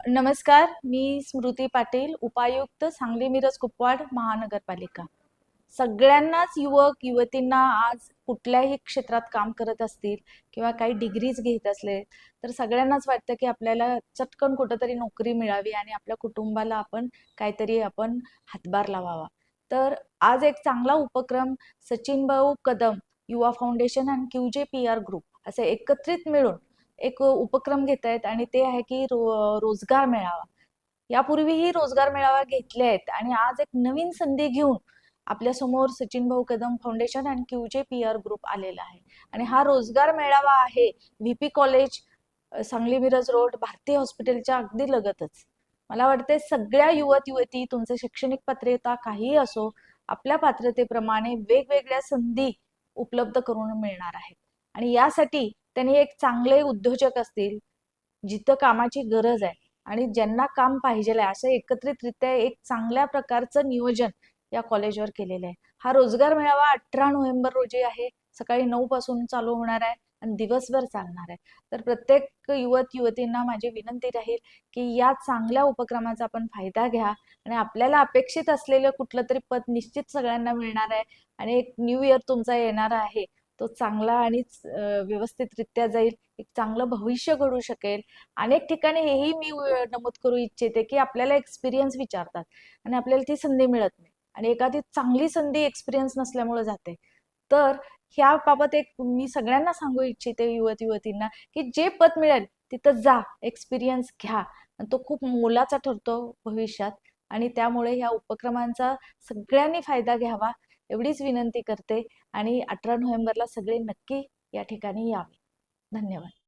नमस्कार, मी स्मृती पाटील, उपायुक्त सांगली मिरज कुपवाड महानगरपालिका. सगळ्यांनाच युवक युवतींना आज कुठल्याही क्षेत्रात काम करत असतील किंवा काही डिग्रीज घेत असले तर सगळ्यांनाच वाटतं की आपल्याला चटकन कुठंतरी नोकरी मिळावी आणि आपल्या कुटुंबाला काहीतरी आपण हातभार लावावा. तर आज एक चांगला उपक्रम सचिन भाऊ कदम युवा फाउंडेशन आणि QJPR ग्रुप असे एकत्रित मिळून एक उपक्रम घेत आहेत आणि ते आहे की रोजगार मेळावा. यापूर्वीही रोजगार मेळावा घेतले आहेत आणि आज एक नवीन संधी घेऊन आपल्या समोर सचिन भाऊ कदम फाउंडेशन आणि QJPR ग्रुप आलेला आहे. आणि हा रोजगार मेळावा आहे VP college, Sangli Miraj road, Bharati हॉस्पिटलच्या अगदी लगतच. मला वाटते सगळ्या युवक युवती तुमचे शैक्षणिक पात्रता काहीही असो, आपल्या पात्रतेप्रमाणे वेगवेगळ्या संधी उपलब्ध करून मिळणार आहेत. आणि यासाठी त्यांनी एक चांगले उद्योजक असतील, जिथं कामाची गरज आहे आणि ज्यांना काम पाहिजे आहे असं एकत्रितरित्या एक चांगल्या प्रकारचं नियोजन या कॉलेजवर केलेलं आहे. हा रोजगार मेळावा 18 नोव्हेंबर रोजी आहे. सकाळी 9 पासून चालू होणार आहे आणि दिवसभर चालणार आहे. तर प्रत्येक युवक युवतींना माझी विनंती राहील की या चांगल्या उपक्रमाचा आपण फायदा घ्या आणि आपल्याला अपेक्षित असलेलं कुठलं तरी पद निश्चित सगळ्यांना मिळणार आहे आणि एक न्यू इयर तुमचा येणार आहे, तो चांगला आणि व्यवस्थितरित्या जाईल, एक चांगलं भविष्य घडू शकेल. अनेक ठिकाणी हेही मी नमूद करू इच्छिते की आपल्याला एक्सपिरियन्स विचारतात आणि आपल्याला ती संधी मिळत नाही आणि एखादी चांगली संधी एक्सपिरियन्स नसल्यामुळे जाते. तर ह्या बाबत एक मी सगळ्यांना सांगू इच्छिते युवक युवतींना की जे पद मिळेल तिथं जा, एक्सपिरियन्स घ्या आणि तो खूप मोलाचा ठरतो भविष्यात. आणि त्यामुळे ह्या उपक्रमांचा सगळ्यांनी फायदा घ्यावा एवढीच विनंती करते आणि 18 नोव्हेंबरला सगळे नक्की या ठिकाणी यावे. धन्यवाद.